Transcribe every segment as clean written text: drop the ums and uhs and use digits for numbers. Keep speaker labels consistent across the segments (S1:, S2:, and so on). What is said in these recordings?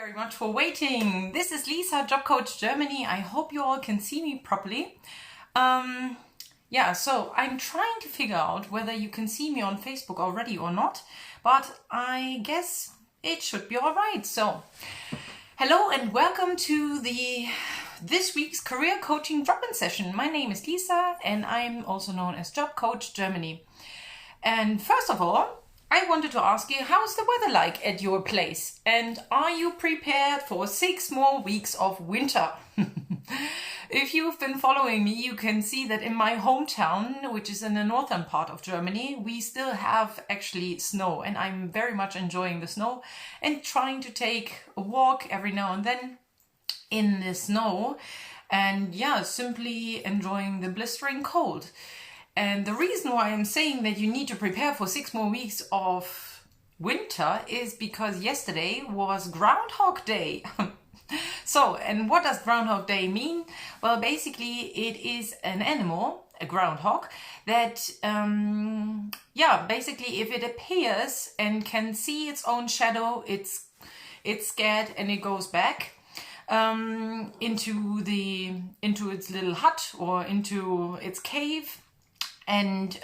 S1: Very much for waiting. This is Lisa, Job Coach Germany. I hope you all can see me properly. So I'm trying to figure out whether you can see me on Facebook already or not, but I guess it should be all right. So hello and welcome to this week's career coaching drop-in session. My name is Lisa and I'm also known as Job Coach Germany. And first of all, I wanted to ask you, how's the weather like at your place? And are you prepared for 6 more weeks of winter? If you've been following me, you can see that in my hometown, which is in the northern part of Germany, we still have actually snow. And I'm very much enjoying the snow and trying to take a walk every now and then in the snow. And simply enjoying the blistering cold. And the reason why I'm saying that you need to prepare for 6 more weeks of winter is because yesterday was Groundhog Day. And what does Groundhog Day mean? Well, basically it is an animal, a groundhog, that, basically if it appears and can see its own shadow, it's scared and it goes back into its little hut or into its cave. And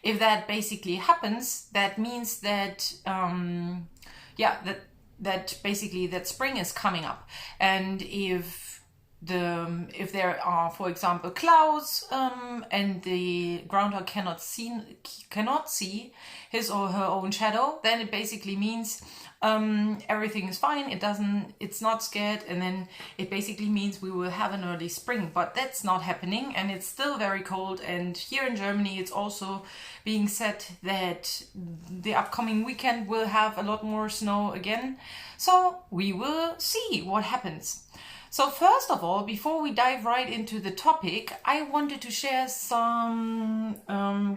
S1: if that basically happens, that means that that spring is coming up. And if there are, for example, clouds and the groundhog cannot see his or her own shadow, then it basically means everything is fine. It's not scared, and then it basically means we will have an early spring. But that's not happening, and it's still very cold. And here in Germany, it's also being said that the upcoming weekend will have a lot more snow again. So we will see what happens. So first of all, before we dive right into the topic, I wanted to share some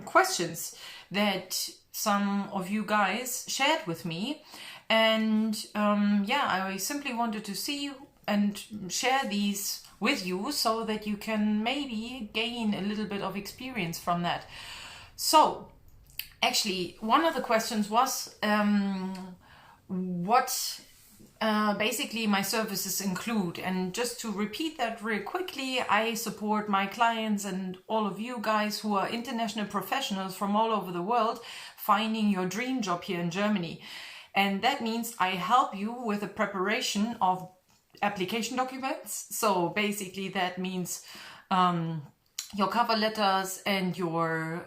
S1: questions that some of you guys shared with me. And I simply wanted to see and share these with you so that you can maybe gain a little bit of experience from that. So actually, one of the questions was what basically my services include. And just to repeat that real quickly, I support my clients and all of you guys who are international professionals from all over the world finding your dream job here in Germany. And that means I help you with the preparation of application documents. So basically that means your cover letters and your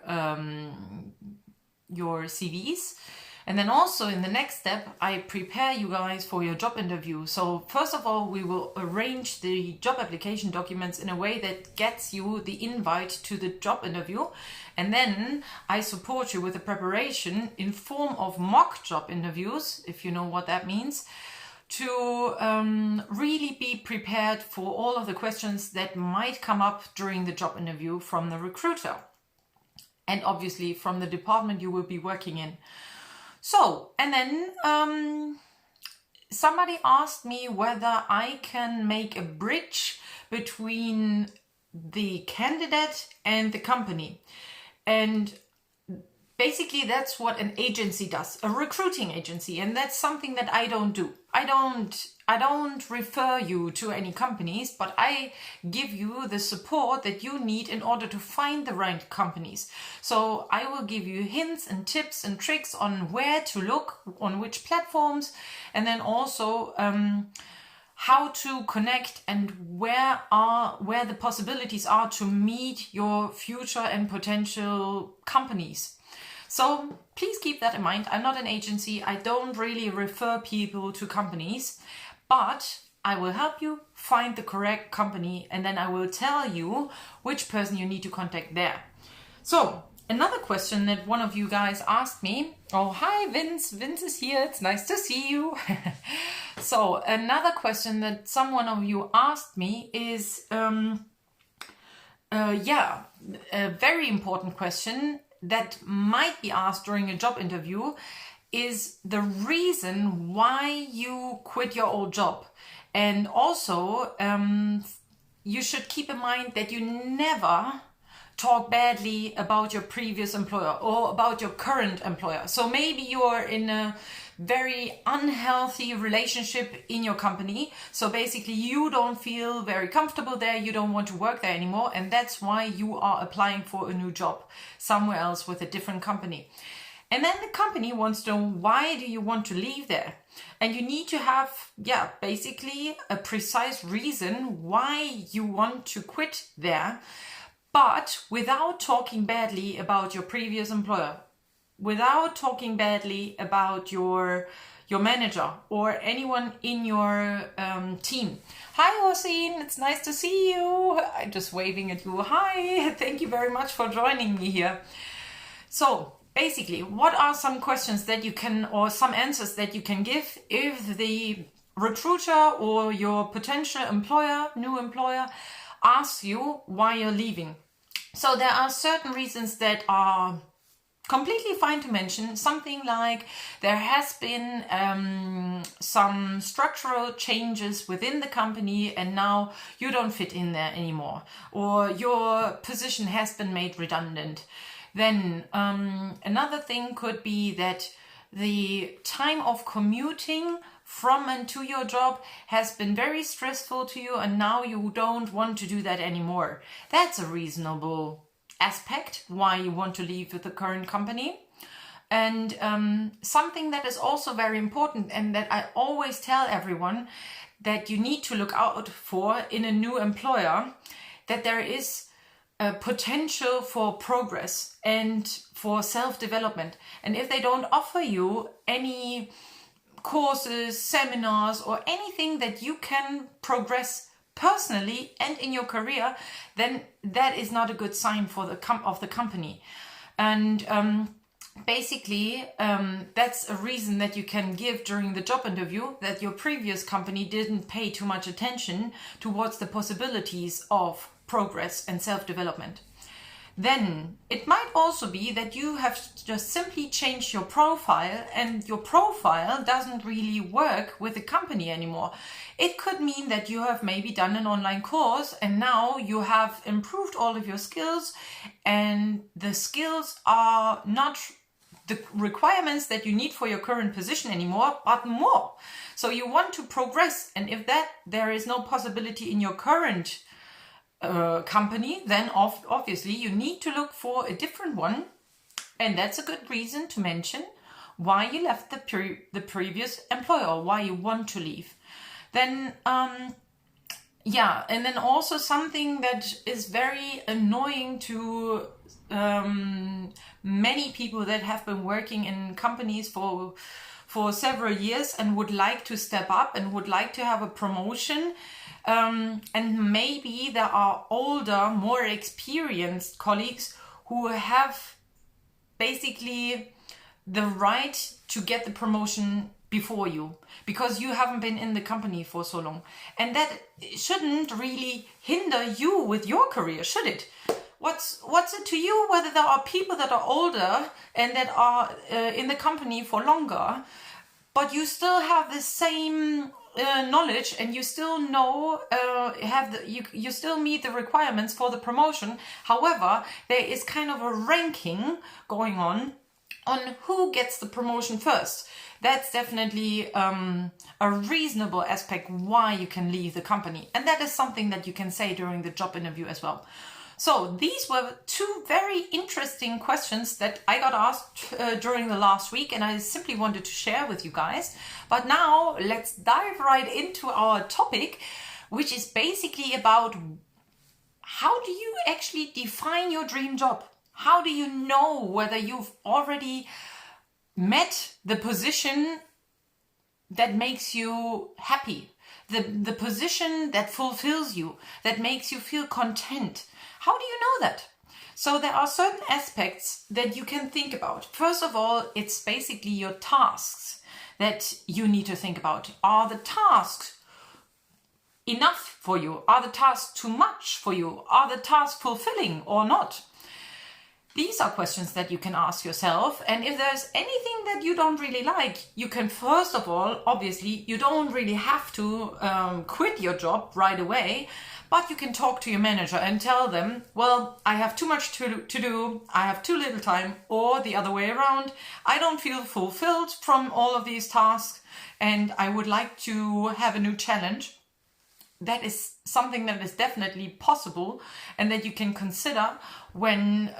S1: CVs. And then also in the next step, I prepare you guys for your job interview. So first of all, we will arrange the job application documents in a way that gets you the invite to the job interview. And then I support you with the preparation in form of mock job interviews, if you know what that means, to really be prepared for all of the questions that might come up during the job interview from the recruiter. And obviously from the department you will be working in. So, and then somebody asked me whether I can make a bridge between the candidate and the company. And basically that's what an agency does, a recruiting agency. And that's something that I don't do. I don't refer you to any companies, but I give you the support that you need in order to find the right companies. So I will give you hints and tips and tricks on where to look, on which platforms, and then also how to connect and where the possibilities are to meet your future and potential companies. So please keep that in mind. I'm not an agency. I don't really refer people to companies, but I will help you find the correct company, and then I will tell you which person you need to contact there. So another question that one of you guys asked me. Oh, hi Vince. Vince is here. It's nice to see you. So another question that someone of you asked me is, a very important question that might be asked during a job interview is the reason why you quit your old job. And also, you should keep in mind that you never talk badly about your previous employer or about your current employer. So maybe you are in a very unhealthy relationship in your company. So basically you don't feel very comfortable there, you don't want to work there anymore, and that's why you are applying for a new job somewhere else with a different company. And then the company wants to know, why do you want to leave there? And you need to have, basically a precise reason why you want to quit there, but without talking badly about your previous employer, without talking badly about your manager or anyone in your team. Hi, Hossein, it's nice to see you. I'm just waving at you. Hi, thank you very much for joining me here. So basically, what are some questions that you can, or some answers that you can give if the recruiter or your potential employer, new employer, asks you why you're leaving? So there are certain reasons that are completely fine to mention. Something like there has been some structural changes within the company and now you don't fit in there anymore, or your position has been made redundant. Then another thing could be that the time of commuting from and to your job has been very stressful to you and now you don't want to do that anymore. That's a reasonable aspect why you want to leave with the current company. And something that is also very important and that I always tell everyone that you need to look out for in a new employer, that there is a potential for progress and for self-development. And if they don't offer you any courses, seminars, or anything that you can progress personally and in your career, then that is not a good sign for the company. And basically, that's a reason that you can give during the job interview, that your previous company didn't pay too much attention towards the possibilities of progress and self-development. Then it might also be that you have just simply changed your profile and your profile doesn't really work with the company anymore. It could mean that you have maybe done an online course and now you have improved all of your skills and the skills are not the requirements that you need for your current position anymore, but more. So you want to progress, and if there is no possibility in your current company, then obviously you need to look for a different one, and that's a good reason to mention why you left the previous employer, or why you want to leave. Then and then also something that is very annoying to many people that have been working in companies for several years and would like to step up and would like to have a promotion. And maybe there are older, more experienced colleagues who have basically the right to get the promotion before you, because you haven't been in the company for so long. And that shouldn't really hinder you with your career, should it? What's it to you whether there are people that are older and that are in the company for longer, but you still have the same knowledge and you still know, you still meet the requirements for the promotion. However, there is kind of a ranking going on who gets the promotion first. That's definitely a reasonable aspect why you can leave the company. And that is something that you can say during the job interview as well. So these were two very interesting questions that I got asked during the last week, and I simply wanted to share with you guys. But now let's dive right into our topic, which is basically about how do you actually define your dream job? How do you know whether you've already met the position that makes you happy, the position that fulfills you, that makes you feel content? How do you know that? So there are certain aspects that you can think about. First of all, it's basically your tasks that you need to think about. Are the tasks enough for you? Are the tasks too much for you? Are the tasks fulfilling or not? These are questions that you can ask yourself. And if there's anything that you don't really like, you can first of all, obviously, you don't really have to quit your job right away. But you can talk to your manager and tell them, well, I have too much to do, I have too little time, or the other way around, I don't feel fulfilled from all of these tasks and I would like to have a new challenge. That is something that is definitely possible and that you can consider when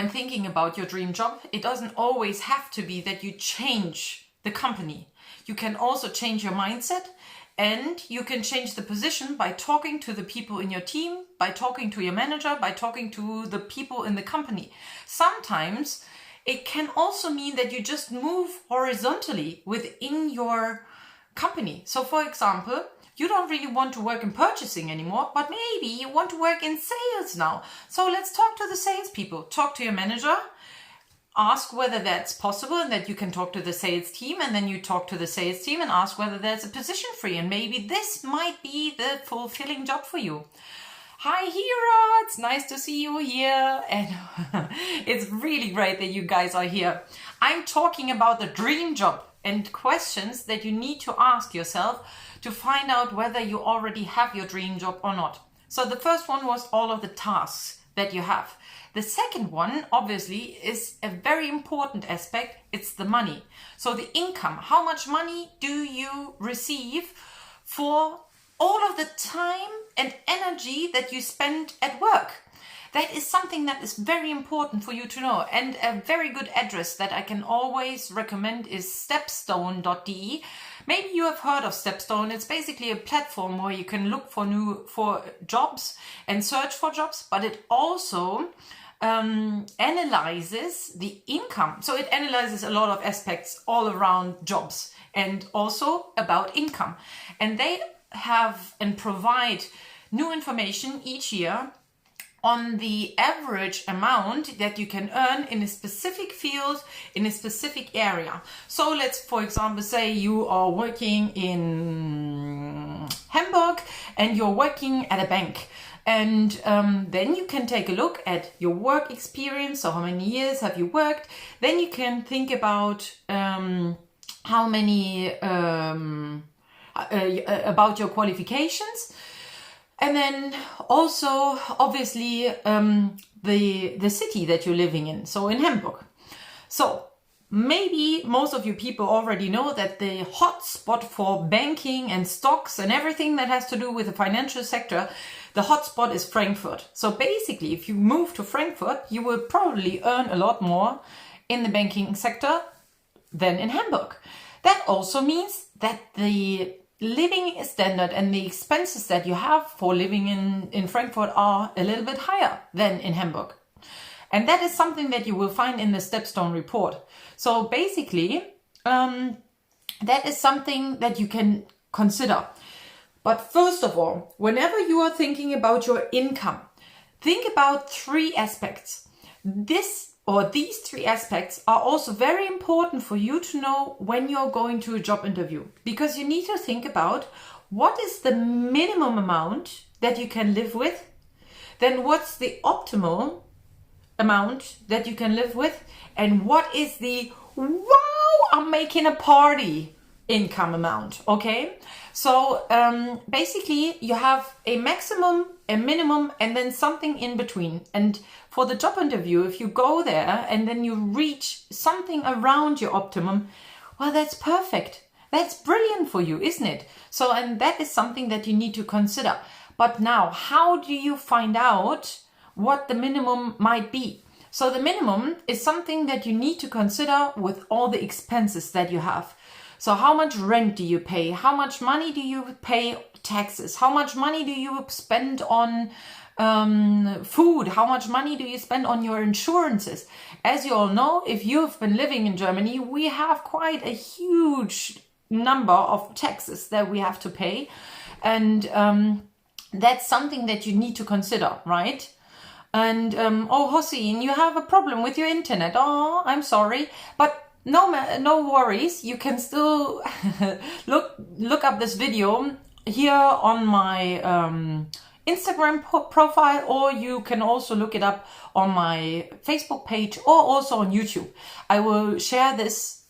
S1: thinking about your dream job. It doesn't always have to be that you change the company. You can also change your mindset, and you can change the position by talking to the people in your team, by talking to your manager, by talking to the people in the company. Sometimes it can also mean that you just move horizontally within your company. So for example, you don't really want to work in purchasing anymore, but maybe you want to work in sales now. So let's talk to the salespeople, talk to your manager, ask whether that's possible and that you can talk to the sales team, and then you talk to the sales team and ask whether there's a position free and maybe this might be the fulfilling job for you. Hi Hira, it's nice to see you here, and it's really great that you guys are here. I'm talking about the dream job and questions that you need to ask yourself to find out whether you already have your dream job or not. So the first one was all of the tasks that you have. The second one, obviously, is a very important aspect. It's the money. So the income, how much money do you receive for all of the time and energy that you spend at work? That is something that is very important for you to know. And a very good address that I can always recommend is stepstone.de. Maybe you have heard of Stepstone. It's basically a platform where you can look for jobs and search for jobs, but it also analyzes the income. So it analyzes a lot of aspects all around jobs and also about income. And they have and provide new information each year on the average amount that you can earn in a specific field, in a specific area. So let's, for example, say you are working in Hamburg and you're working at a bank. And then you can take a look at your work experience. So how many years have you worked? Then you can think about how many, about your qualifications. And then also, obviously, the city that you're living in. So in Hamburg. So maybe most of you people already know that the hot spot for banking and stocks and everything that has to do with the financial sector, the hotspot is Frankfurt. So basically, if you move to Frankfurt, you will probably earn a lot more in the banking sector than in Hamburg. That also means that the living standard and the expenses that you have for living in Frankfurt are a little bit higher than in Hamburg. And that is something that you will find in the Stepstone report. So basically, that is something that you can consider. But first of all, whenever you are thinking about your income, think about three aspects. These three aspects are also very important for you to know when you're going to a job interview, because you need to think about what is the minimum amount that you can live with, then what's the optimal amount that you can live with, and what is the wow, I'm making a party income amount. Okay, so basically you have a maximum, a minimum, and then something in between. And for the job interview, if you go there and then you reach something around your optimum, well, that's perfect. That's brilliant for you, isn't it? So, and that is something that you need to consider. But now, how do you find out what the minimum might be? So the minimum is something that you need to consider with all the expenses that you have. So how much rent do you pay? How much money do you pay taxes? How much money do you spend on food? How much money do you spend on your insurances? As you all know, if you've been living in Germany, we have quite a huge number of taxes that we have to pay. And that's something that you need to consider, right? And, oh, Hossein, you have a problem with your internet. Oh, I'm sorry. But no worries. You can still look up this video here on my Instagram profile, or you can also look it up on my Facebook page or also on YouTube. I will share this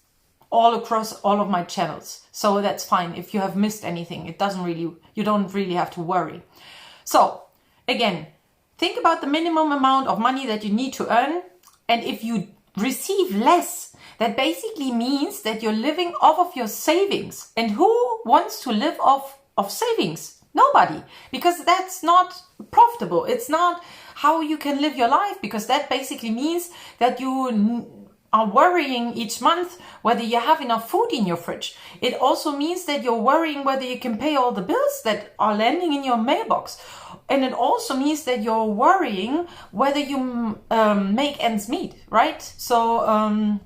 S1: all across all of my channels. So that's fine. If you have missed anything, you don't really have to worry. So again, think about the minimum amount of money that you need to earn. And if you receive less, that basically means that you're living off of your savings. And who wants to live off of savings? Nobody, because that's not profitable. It's not how you can live your life, because that basically means that you are worrying each month whether you have enough food in your fridge. It also means that you're worrying whether you can pay all the bills that are landing in your mailbox. And it also means that you're worrying whether you make ends meet, right? So,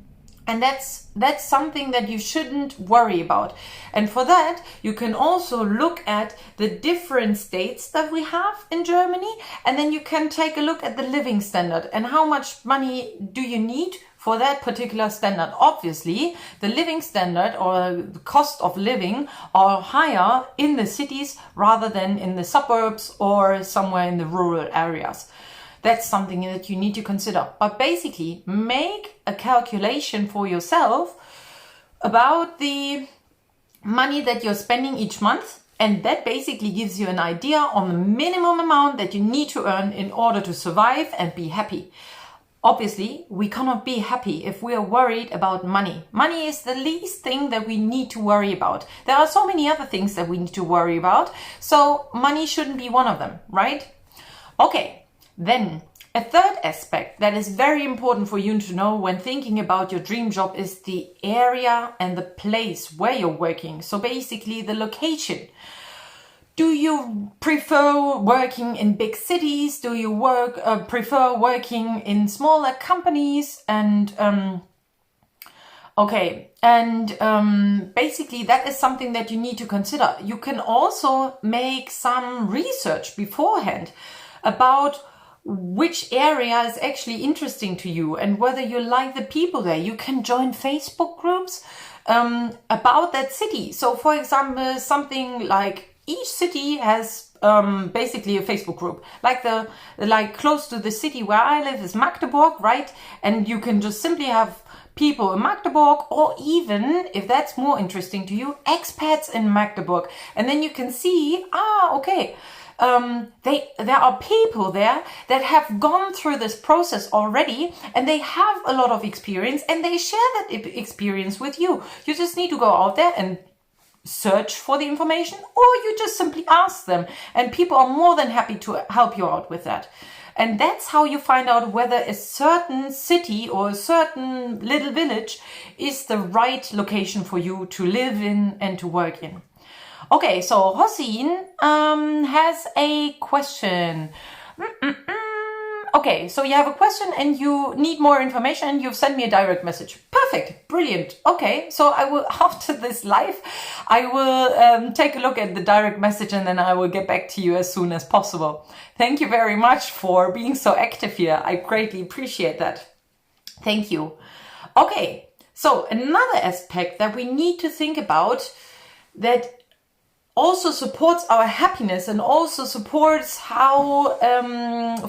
S1: and that's something that you shouldn't worry about. And for that, you can also look at the different states that we have in Germany, and then you can take a look at the living standard and how much money do you need for that particular standard. Obviously, the living standard or the cost of living are higher in the cities rather than in the suburbs or somewhere in the rural areas. That's something that you need to consider. But basically, make a calculation for yourself about the money that you're spending each month. And that basically gives you an idea on the minimum amount that you need to earn in order to survive and be happy. Obviously, we cannot be happy if we are worried about money. Money is the least thing that we need to worry about. There are so many other things that we need to worry about. So money shouldn't be one of them, right? Okay, then a third aspect that is very important for you to know when thinking about your dream job is the area and the place where you're working. So basically the location. Do you prefer working in big cities? Do you prefer working in smaller companies? And basically that is something that you need to consider. You can also make some research beforehand about which area is actually interesting to you and whether you like the people there. You can join Facebook groups about that city. So for example, something like each city has basically a Facebook group. Like close to the city where I live is Magdeburg, right? And you can just simply have people in Magdeburg, or even, if that's more interesting to you, expats in Magdeburg. And then you can see, okay, there are people there that have gone through this process already, and they have a lot of experience, and they share that experience with you. You just need to go out there and search for the information, or you just simply ask them, and people are more than happy to help you out with that. And that's how you find out whether a certain city or a certain little village is the right location for you to live in and to work in. Okay, so Hosin has a question. Okay, so you have a question and you need more information and you've sent me a direct message. Perfect, brilliant. Okay, so I will, after this live, I will take a look at the direct message and then I will get back to you as soon as possible. Thank you very much for being so active here. I greatly appreciate that. Thank you. Okay, so another aspect that we need to think about that also supports our happiness and also supports how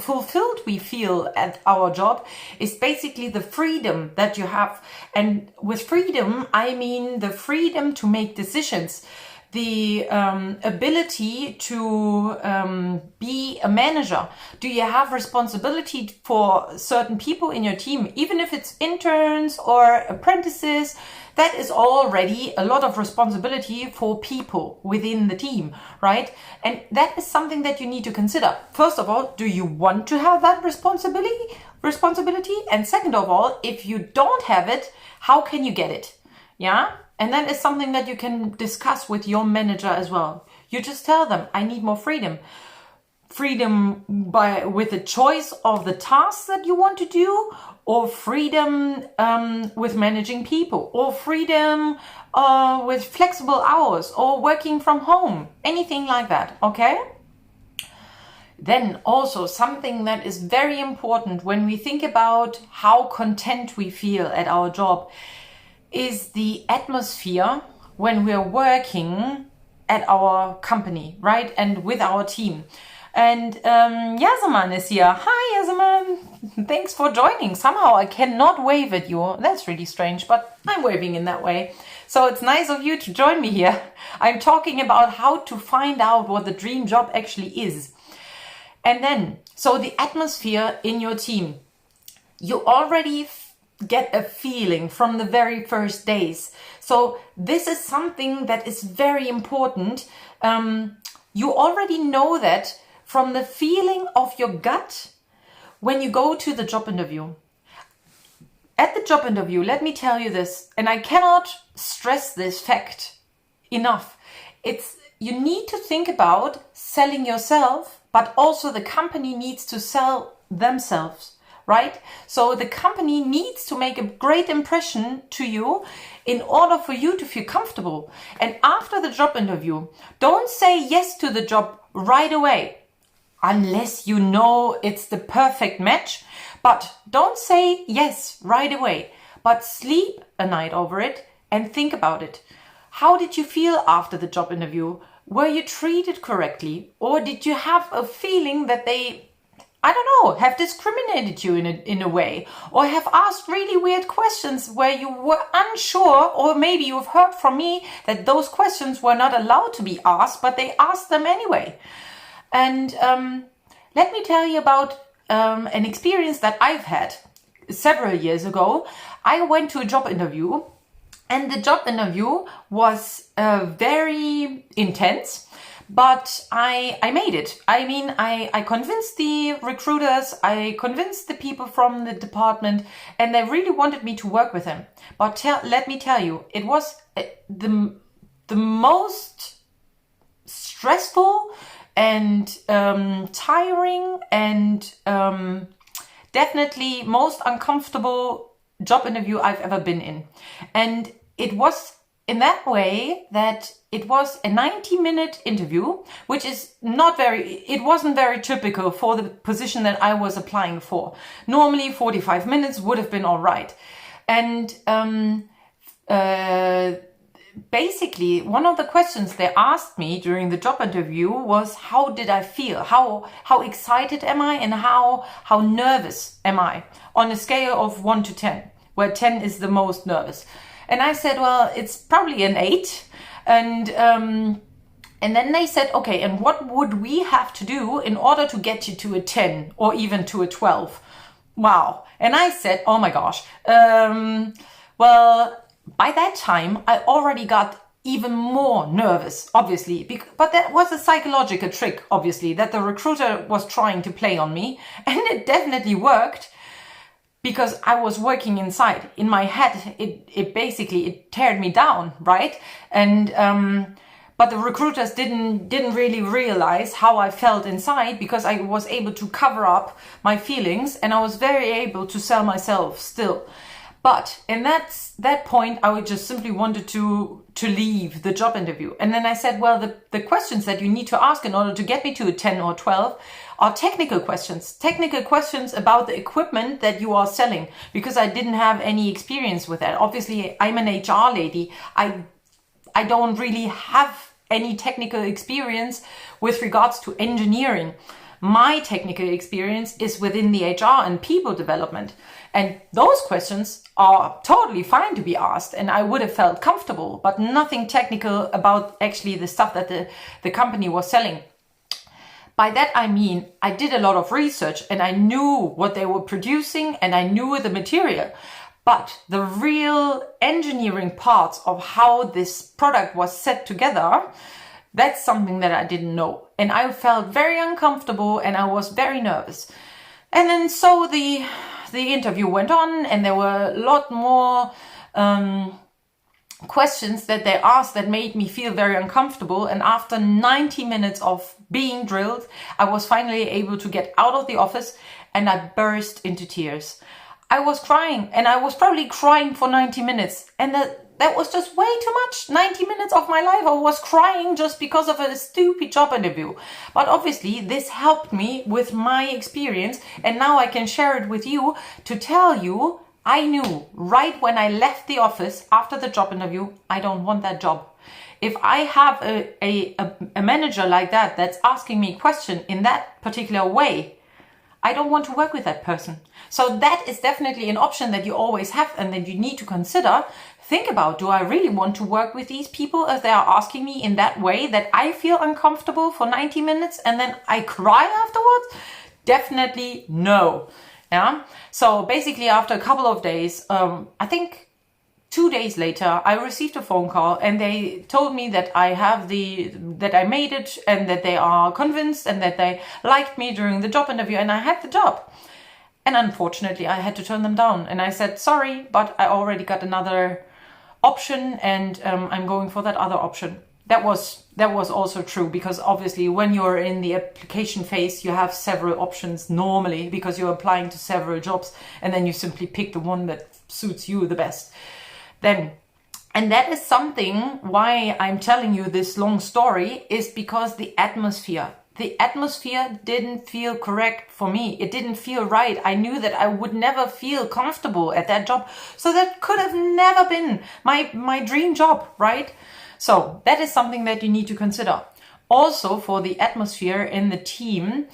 S1: fulfilled we feel at our job is basically the freedom that you have. And with freedom, I mean the freedom to make decisions, the ability to be a manager. Do you have responsibility for certain people in your team? Even if it's interns or apprentices, that is already a lot of responsibility for people within the team, right? And that is something that you need to consider. First of all, do you want to have that responsibility? And second of all, if you don't have it, how can you get it? Yeah? And that is something that you can discuss with your manager as well. You just tell them, I need more freedom. Freedom with the choice of the tasks that you want to do, or freedom with managing people, or freedom with flexible hours, or working from home, anything like that, okay? Then also something that is very important when we think about how content we feel at our job is the atmosphere when we're working at our company, right? And with our team. And Yasaman is here. Hi, Yasaman. Thanks for joining. Somehow I cannot wave at you. That's really strange, but I'm waving in that way. So it's nice of you to join me here. I'm talking about how to find out what the dream job actually is. And then, so the atmosphere in your team. You already get a feeling from the very first days. So this is something that is very important. You already know that from the feeling of your gut when you go to the job interview. At the job interview, let me tell you this, and I cannot stress this fact enough. You need to think about selling yourself, but also the company needs to sell themselves, right? So the company needs to make a great impression to you in order for you to feel comfortable. And after the job interview, don't say yes to the job right away, unless you know it's the perfect match. But don't say yes right away, but sleep a night over it and think about it. How did you feel after the job interview? Were you treated correctly? Or did you have a feeling that they, I don't know, have discriminated you in a way? Or have asked really weird questions where you were unsure, or maybe you've heard from me that those questions were not allowed to be asked, but they asked them anyway. And let me tell you about an experience that I've had several years ago. I went to a job interview, and the job interview was very intense, but I made it. I mean, I convinced the recruiters, I convinced the people from the department, and they really wanted me to work with them. But let me tell you, it was the most stressful and tiring and definitely most uncomfortable job interview I've ever been in. And it was in that way that it was a 90-minute interview, which is it wasn't very typical for the position that I was applying for. Normally 45 minutes would have been all right. And basically, one of the questions they asked me during the job interview was, how did I feel? How excited am I, and how nervous am I on a scale of 1 to 10, where 10 is the most nervous? And I said, well, it's probably an 8. And then they said, okay, and what would we have to do in order to get you to a 10 or even to a 12? Wow. And I said, oh my gosh. Well, by that time, I already got even more nervous, obviously. But that was a psychological trick, obviously, that the recruiter was trying to play on me. And it definitely worked, because I was working inside. In my head, it basically teared me down, right? And but the recruiters didn't really realize how I felt inside, because I was able to cover up my feelings, and I was very able to sell myself still. But in that point, I would just simply wanted to leave the job interview. And then I said, well, the questions that you need to ask in order to get me to a 10 or 12 are technical questions about the equipment that you are selling, because I didn't have any experience with that. Obviously, I'm an HR lady. I don't really have any technical experience with regards to engineering. My technical experience is within the HR and people development. And those questions are totally fine to be asked, and I would have felt comfortable, but nothing technical about actually the stuff that the company was selling. By that I mean, I did a lot of research, and I knew what they were producing, and I knew the material. But the real engineering parts of how this product was set together, that's something that I didn't know. And I felt very uncomfortable, and I was very nervous. And then so the interview went on, and there were a lot more questions that they asked that made me feel very uncomfortable. And after 90 minutes of being drilled, I was finally able to get out of the office, and I burst into tears. I was crying, and I was probably crying for 90 minutes. And that was just way too much. 90 minutes of my life I was crying just because of a stupid job interview. But obviously this helped me with my experience, and now I can share it with you to tell you I knew right when I left the office after the job interview, I don't want that job. If I have a manager like that that's asking me a question in that particular way, I don't want to work with that person. So that is definitely an option that you always have and that you need to consider. Think about, do I really want to work with these people if they are asking me in that way that I feel uncomfortable for 90 minutes and then I cry afterwards? Definitely no. Yeah. So basically after a couple of days, I think 2 days later, I received a phone call and they told me that that I made it and that they are convinced and that they liked me during the job interview and I had the job. And unfortunately, I had to turn them down. And I said, sorry, but I already got another option and I'm going for that other option. That was also true because obviously when you're in the application phase, you have several options normally because you're applying to several jobs and then you simply pick the one that suits you the best. And that is something why I'm telling you this long story is because the atmosphere didn't feel correct for me. It didn't feel right. I knew that I would never feel comfortable at that job. So that could have never been my dream job, right? So that is something that you need to consider. Also for the atmosphere in the team,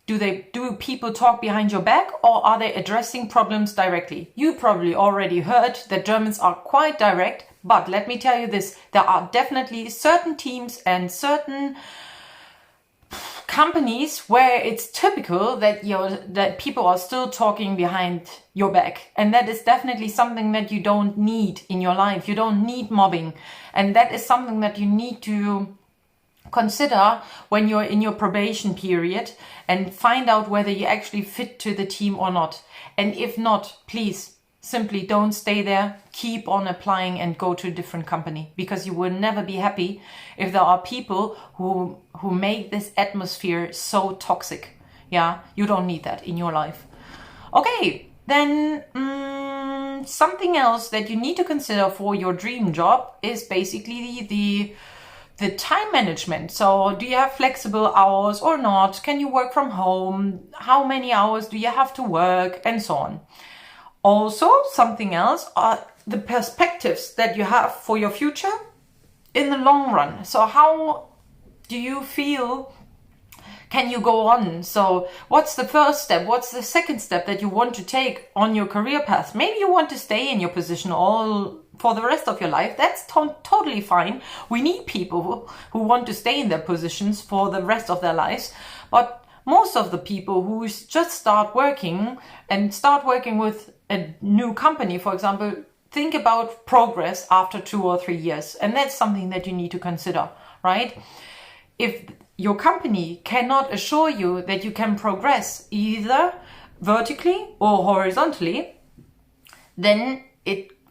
S1: do people talk behind your back or are they addressing problems directly? You probably already heard that Germans are quite direct, but let me tell you this, there are definitely certain teams and certain companies where it's typical that people are still talking behind your back. And that is definitely something that you don't need in your life. You don't need mobbing. And that is something that you need to consider when you're in your probation period and find out whether you actually fit to the team or not. And if not, please simply don't stay there. Keep on applying and go to a different company because you will never be happy if there are people who make this atmosphere so toxic. Yeah, you don't need that in your life. Okay, then something else that you need to consider for your dream job is basically the time management. So do you have flexible hours or not? Can you work from home? How many hours do you have to work? And so on. Also, something else are the perspectives that you have for your future in the long run. So how do you feel? Can you go on? So what's the first step? What's the second step that you want to take on your career path? Maybe you want to stay in your position all for the rest of your life. That's totally fine. We need people who want to stay in their positions for the rest of their lives. But most of the people who just start working with a new company, for example, think about progress after 2 or 3 years. And that's something that you need to consider, right? If your company cannot assure you that you can progress either vertically or horizontally, then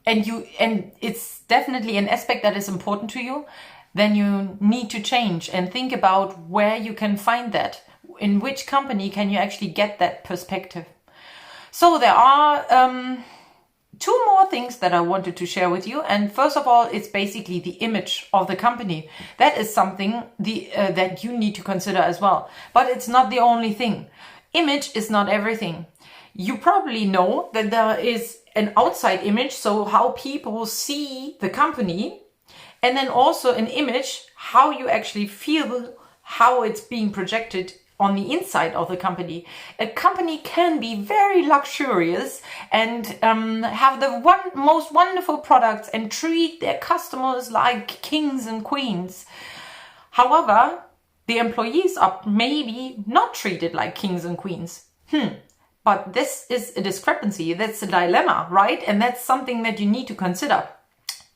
S1: it's definitely an aspect that is important to you, then you need to change and think about where you can find that. In which company can you actually get that perspective? So there are 2 more things that I wanted to share with you. And first of all, it's basically the image of the company. That is something that you need to consider as well. But it's not the only thing. Image is not everything. You probably know that there is an outside image, so how people see the company, and then also an image, how you actually feel, how it's being projected on the inside of the company. A company can be very luxurious and have the most wonderful products and treat their customers like kings and queens. However, the employees are maybe not treated like kings and queens. But this is a discrepancy. That's a dilemma, right? And that's something that you need to consider.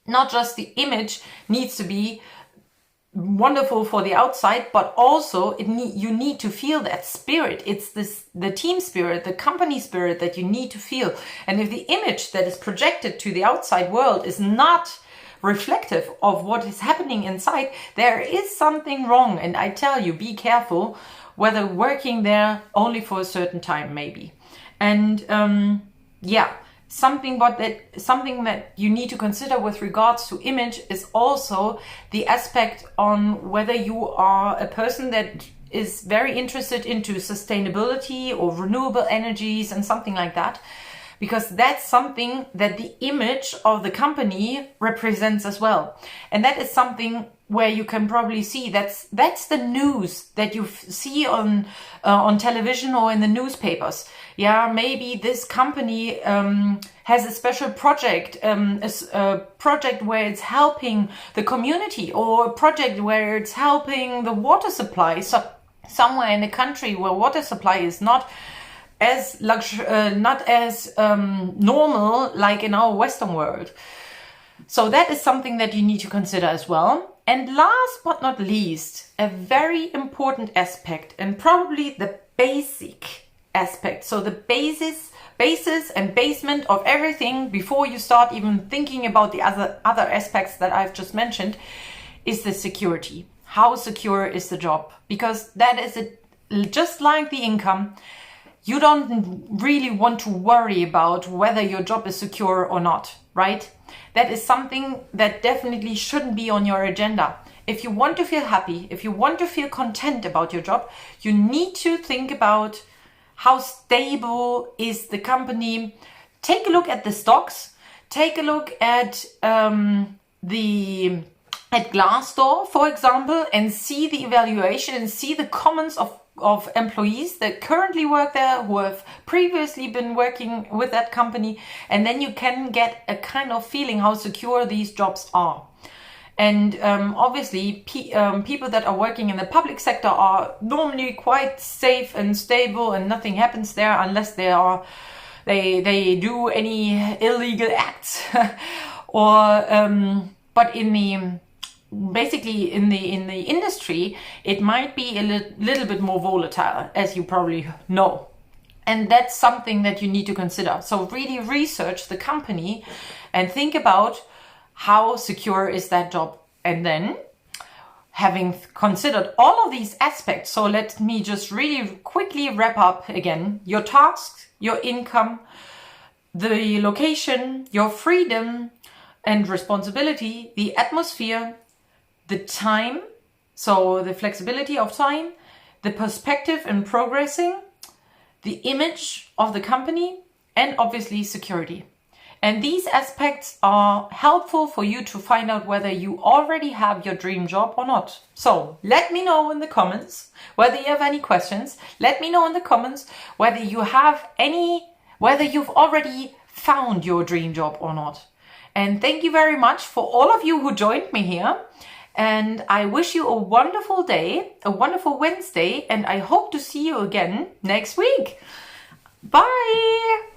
S1: Not just the image needs to be wonderful for the outside, but also you need to feel that spirit. It's the team spirit, the company spirit that you need to feel. And if the image that is projected to the outside world is not reflective of what is happening inside, there is something wrong. And I tell you, be careful whether working there only for a certain time, maybe. And something that you need to consider with regards to image is also the aspect on whether you are a person that is very interested into sustainability or renewable energies and something like that. because that's something that the image of the company represents as well. And that is something where you can probably see that's the news that you see on television or in the newspapers. Yeah, maybe this company has a special project, a project where it's helping the community, or a project where it's helping the water supply. So somewhere in the country where water supply is not as normal like in our Western world. So that is something that you need to consider as well. And last but not least, a very important aspect, and probably the basic aspect. So the basis and basement of everything before you start even thinking about the other aspects that I've just mentioned, is the security. How secure is the job? Because that is just like the income. You don't really want to worry about whether your job is secure or not, right? That is something that definitely shouldn't be on your agenda. If you want to feel happy, if you want to feel content about your job, you need to think about how stable is the company. Take a look at the stocks. Take a look at Glassdoor, for example, and see the evaluation and see the comments of employees that currently work there, who have previously been working with that company, and then you can get a kind of feeling how secure these jobs are. And obviously people that are working in the public sector are normally quite safe and stable, and nothing happens there unless they do any illegal acts or but in the industry, it might be a little bit more volatile, as you probably know. And that's something that you need to consider. So really research the company and think about how secure is that job. And then, having considered all of these aspects, so let me just really quickly wrap up again. Your tasks, your income, the location, your freedom and responsibility, the atmosphere, the time, so the flexibility of time, the perspective in progressing, the image of the company, and obviously security. And these aspects are helpful for you to find out whether you already have your dream job or not. So let me know in the comments whether you have any questions. Let me know in the comments whether you've already found your dream job or not. And thank you very much for all of you who joined me here. And I wish you a wonderful day, a wonderful Wednesday, and I hope to see you again next week. Bye!